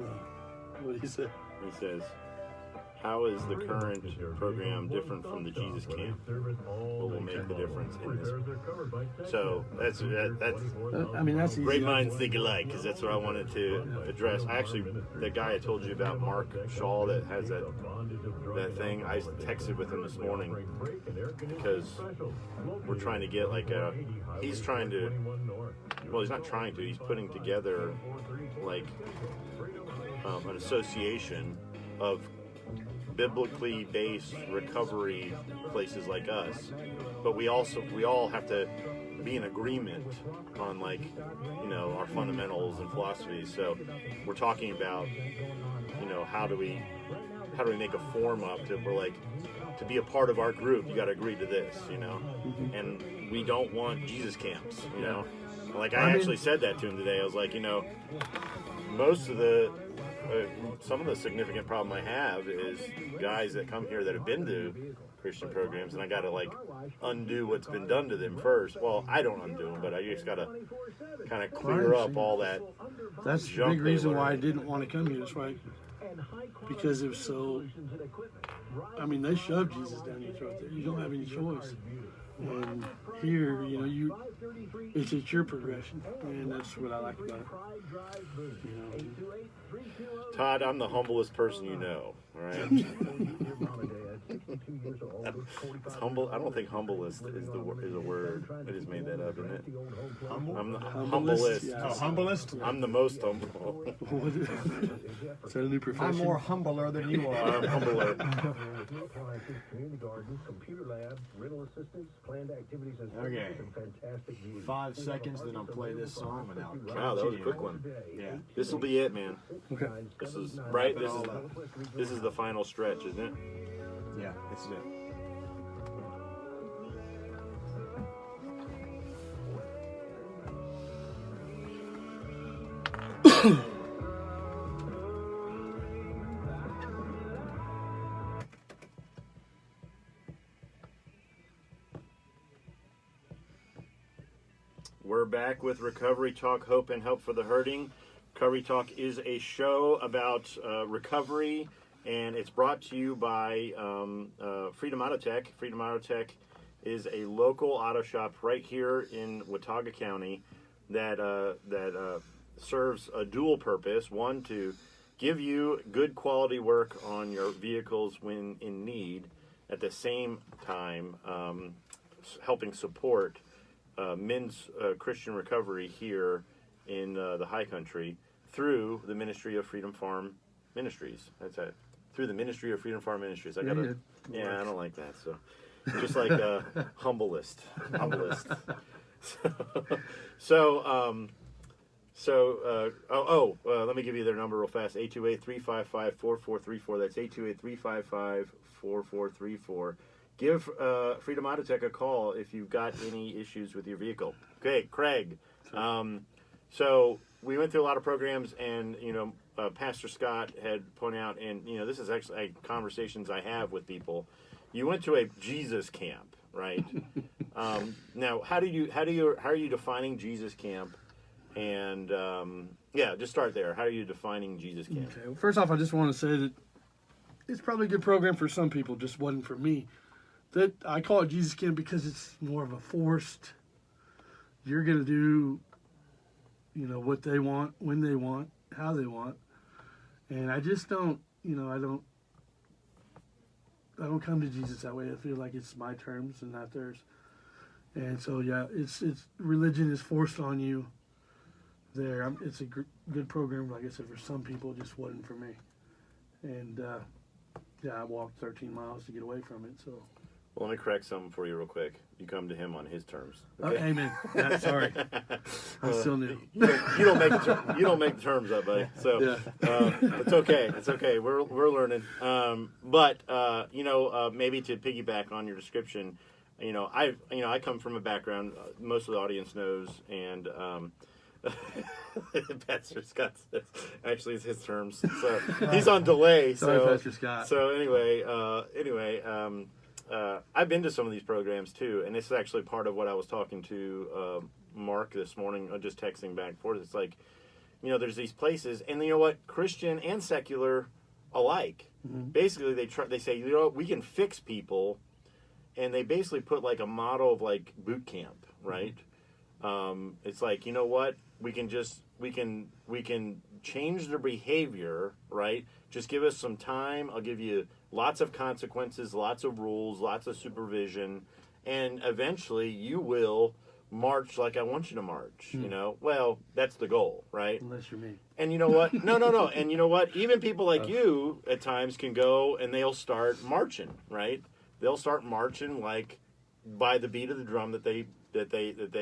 What did he say? He says, how is the current program different from the Jesus Camp? What will make the difference in this? So that's great minds think alike, because that's what I wanted to address. The guy I told you about, Mark Shaw, that has that thing, I texted with him this morning because we're trying to get he's putting together an association of biblically based recovery places like us, but we all have to be in agreement on our fundamentals and philosophies. So we're talking about how do we make a form up to we're to be a part of our group, you got to agree to this, and we don't want Jesus camps, Like I actually said that to him today. I was like, most of the, some of the significant problem I have is guys that come here that have been to Christian programs, and I got to like undo what's been done to them first. Well, I don't undo them, but I just got to kind of clear up all that. That's the big reason why I didn't want to come here. That's why, because it was so. I mean, they shove Jesus down your throat. There, you don't have any choice. And here, it's your progression, and that's what I like about it. Todd, I'm the humblest person you know. All right. It's humble. I don't think humblest is a word. I just made that up, isn't it? Humble? I'm the humblest. Yes. Oh, humblest? I'm the most humble. Is that a new profession? I'm more humbler than you are. I'm humbler. Okay. 5 seconds, then I'll play this song, and I'll Wow, that was a quick one. Yeah. This will be it, man. Okay. This is right. This is the final stretch, isn't it? Yeah, this is it. We're back with Recovery Talk, Hope and Help for the Hurting. Recovery Talk is a show about recovery, and it's brought to you by Freedom Auto Tech. Freedom Auto Tech is a local auto shop right here in Watauga County that serves a dual purpose. One, to give you good quality work on your vehicles when in need, at the same time helping support men's Christian recovery here in the High Country through the Ministry of Freedom Farm Ministries. That's it. Through the Ministry of Freedom Farm Ministries. I don't like that. So, just like humblest. Let me give you their number real fast. 828-355-4434. That's 828-355-4434. Give Freedom Auto Tech a call if you've got any issues with your vehicle. Okay, Craig. So we went through a lot of programs, and Pastor Scott had pointed out, and this is actually conversations I have with people. You went to a Jesus camp, right? Now, how are you defining Jesus camp? And just start there. How are you defining Jesus camp? Okay. Well, first off, I just want to say that it's probably a good program for some people, just wasn't for me. That I call it Jesus camp because it's more of a forced. You're going to do, what they want, when they want, how they want, and I just don't, I don't come to Jesus that way. I feel like it's my terms and not theirs, and so it's religion is forced on you. There, it's a good program. Like I said, for some people, it just wasn't for me, and I walked 13 miles to get away from it. So. Well, let me correct something for you real quick. You come to him on his terms. Okay? Amen. Yeah, sorry, I'm still new. You don't make the terms up, buddy. So it's okay. It's okay. We're learning. But maybe to piggyback on your description, I come from a background. Most of the audience knows, and Pastor Scott says actually it's his terms. So he's on delay. Sorry, Pastor Scott. So anyway. I've been to some of these programs too, and this is actually part of what I was talking to Mark this morning, just texting back and forth. It's like, there's these places, and you know what, Christian and secular alike. Mm-hmm. Basically, they say, we can fix people, and they basically put like a model of like boot camp, right? Mm-hmm. It's like, we can change their behavior, right? Just give us some time. I'll give you lots of consequences, lots of rules, lots of supervision, and eventually you will march like I want you to march, Well, that's the goal, right? Unless you're me. And you know what? No. And you know what? Even people like you at times can go and they'll start marching, right? They'll start marching like by the beat of the drum that they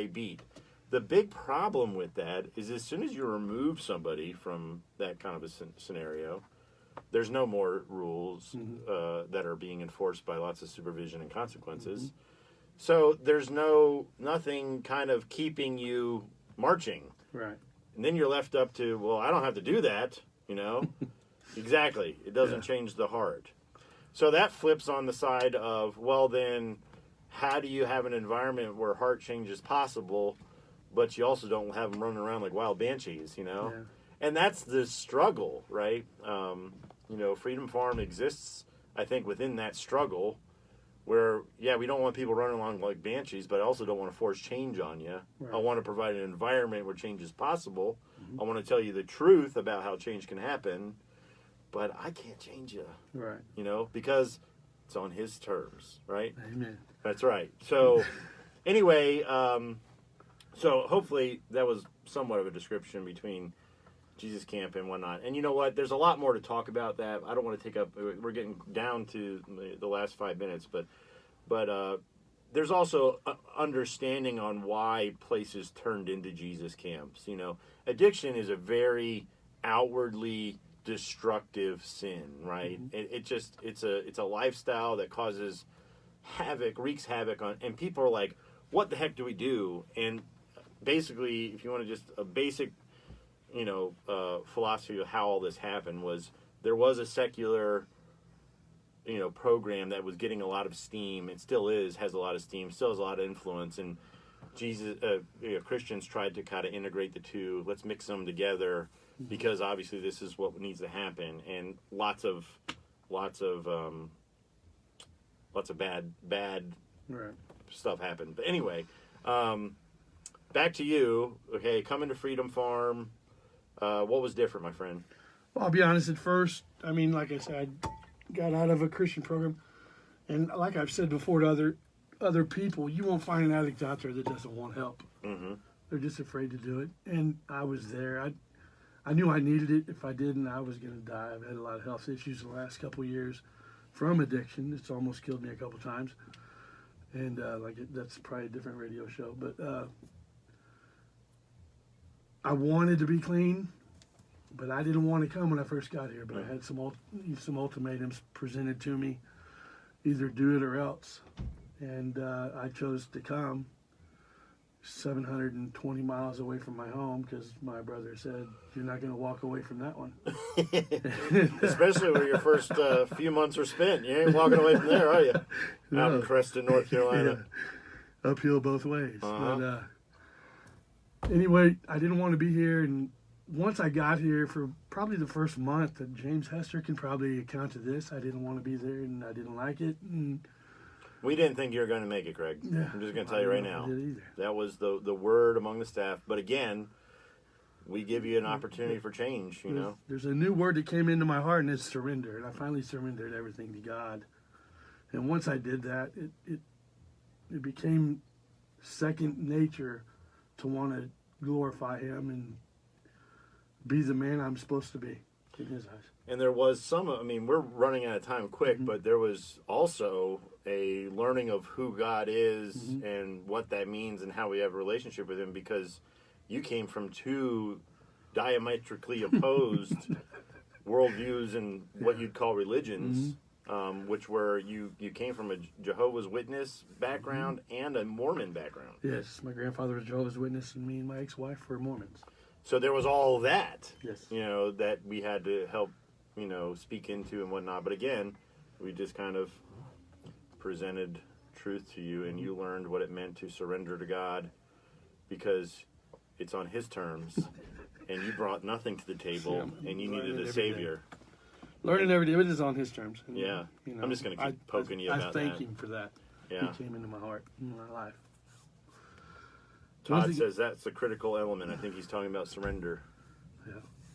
beat. The big problem with that is as soon as you remove somebody from that kind of a scenario, there's no more rules that are being enforced by lots of supervision and consequences. So there's nothing kind of keeping you marching. Right. And then you're left up to, well, I don't have to do that, Exactly. It doesn't change the heart. So that flips on the side of, well, then how do you have an environment where heart change is possible, but you also don't have them running around like wild banshees, Yeah. And that's the struggle, right? Freedom Farm exists, I think, within that struggle where, we don't want people running along like banshees, but I also don't want to force change on you. Right. I want to provide an environment where change is possible. I want to tell you the truth about how change can happen, but I can't change you. Right. Because it's on his terms, right? Amen. That's right. So, anyway, so hopefully that was somewhat of a description between Jesus Camp and whatnot. And you know what? There's a lot more to talk about that. I don't want to take up. We're getting down to the last 5 minutes, but there's also understanding on why places turned into Jesus camps. Addiction is a very outwardly destructive sin, right? It's a lifestyle that causes havoc, wreaks havoc on, and people are like, what the heck do we do? And basically, if you want to just a basic philosophy of how all this happened was there was a secular program that was getting a lot of steam. It still has a lot of steam, still has a lot of influence, and Christians tried to kind of integrate the two. Let's mix them together because obviously this is what needs to happen, and lots of bad right. stuff happened. But anyway, back to you. Okay, coming to Freedom Farm. What was different, my friend? Well, I'll be honest. At first, like I said, I got out of a Christian program, and like I've said before to other people, you won't find an addict out there that doesn't want help. Mm-hmm. They're just afraid to do it. And I was there. I knew I needed it. If I didn't, I was going to die. I've had a lot of health issues the last couple of years from addiction. It's almost killed me a couple times. And that's probably a different radio show. But I wanted to be clean, but I didn't want to come when I first got here. But I had some ultimatums presented to me, either do it or else. And I chose to come 720 miles away from my home because my brother said, you're not going to walk away from that one. Especially where your first few months are spent. You ain't walking away from there, are you? No. Out in Creston, North Carolina. Yeah. Uphill both ways. But anyway, I didn't want to be here. And once I got here, for probably the first month, that James Hester can probably account to this, I didn't want to be there and I didn't like it. And we didn't think you were going to make it, Craig. Yeah, I'm just going to tell you right now. I didn't either. That was the word among the staff. But again, we give you an opportunity for change, There's a new word that came into my heart, and it's surrender. And I finally surrendered everything to God. And once I did that, it became second nature to want to glorify Him and be the man I'm supposed to be in His eyes. And there was we're running out of time quick, but there was also a learning of who God is and what that means and how we have a relationship with Him, because you came from two diametrically opposed worldviews and what you'd call religions, which were you came from a Jehovah's Witness background and a Mormon background. Yes, my grandfather was Jehovah's Witness, and me and my ex-wife were Mormons. So there was all that, yes, that we had to help, speak into and whatnot. But again, we just kind of presented truth to you, and you learned what it meant to surrender to God, because it's on His terms, and you brought nothing to the table, and you needed a Savior. Learning every day, it is on His terms. And, yeah, I'm just going to keep poking you about that. I thank Him for that. Yeah. He came into my heart, in my life. Todd says that's a critical element. I think he's talking about surrender.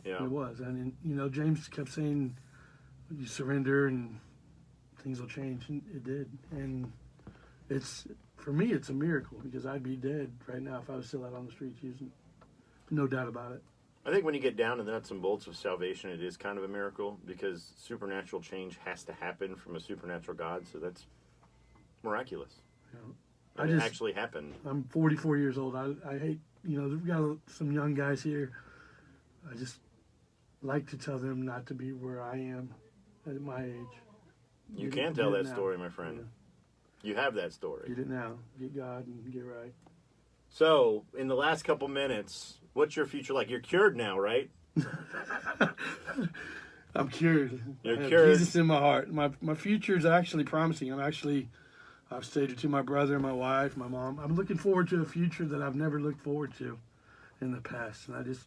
Yeah. It was. And, James kept saying, you surrender and things will change. And it did. And for me, it's a miracle, because I'd be dead right now if I was still out on the streets using. No doubt about it. I think when you get down to the nuts and bolts of salvation, it is kind of a miracle, because supernatural change has to happen from a supernatural God. So that's miraculous. It actually happened. I'm 44 years old. I hate, we've got some young guys here. I just like to tell them not to be where I am at my age. You Get can it- tell get it that now. story, my friend. Yeah. You have that story. Get it now. Get God and get right. So, in the last couple minutes, what's your future like? You're cured now, right? I'm cured. You're I have cured. Jesus in my heart. My future is actually promising. I've stated to my brother, my wife, my mom. I'm looking forward to a future that I've never looked forward to in the past, and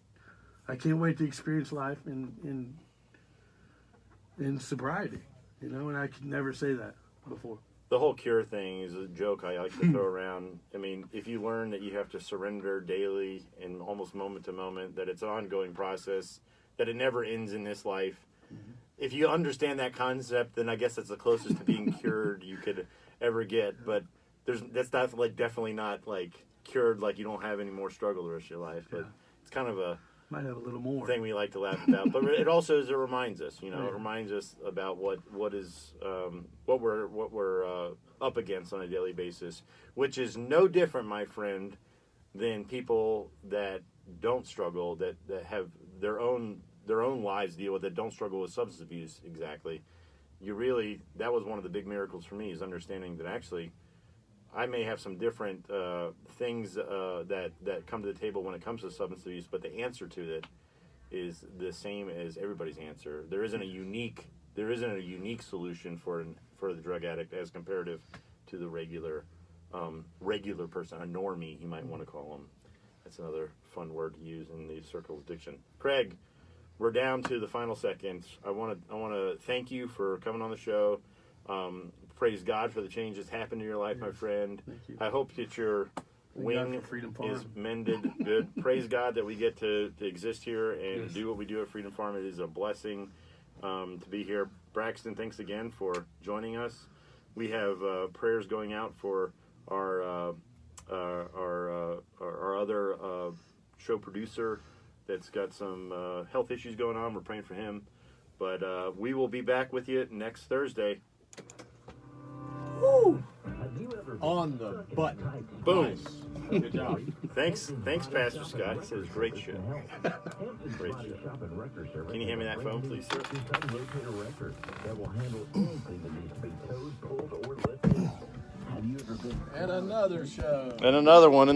I can't wait to experience life in sobriety. And I could never say that before. The whole cure thing is a joke I like to throw around. I mean, if you learn that you have to surrender daily and almost moment to moment, that it's an ongoing process, that it never ends in this life. Mm-hmm. If you understand that concept, then I guess that's the closest to being cured you could ever get. But that's not definitely not like cured, like you don't have any more struggle the rest of your life. But it's kind of a Might have a little more thing we like to laugh about. But it also it reminds us, it reminds us about what we're up against on a daily basis, which is no different, my friend, than people that don't struggle, that have their own lives deal with, that don't struggle with substance abuse. Exactly. That was one of the big miracles for me, is understanding that actually I may have some different things that come to the table when it comes to substance abuse, but the answer to it is the same as everybody's answer. There isn't a unique solution for the drug addict as comparative to the regular person, a normie, you might want to call them. That's another fun word to use in the circle of addiction. Craig, we're down to the final seconds. I want to thank you for coming on the show. Praise God for the change that's happened in your life, my friend. Thank you. I hope that your wing is mended. Good. Praise God that we get to exist here and do what we do at Freedom Farm. It is a blessing to be here. Braxton, thanks again for joining us. We have prayers going out for our other show producer that's got some health issues going on. We're praying for him. But we will be back with you next Thursday. Woo! On the button. Boom. Nice. Good job. Thanks, Pastor Scott. He says great show. Great show. Can you hand me that phone, please, sir? And another show. And another one.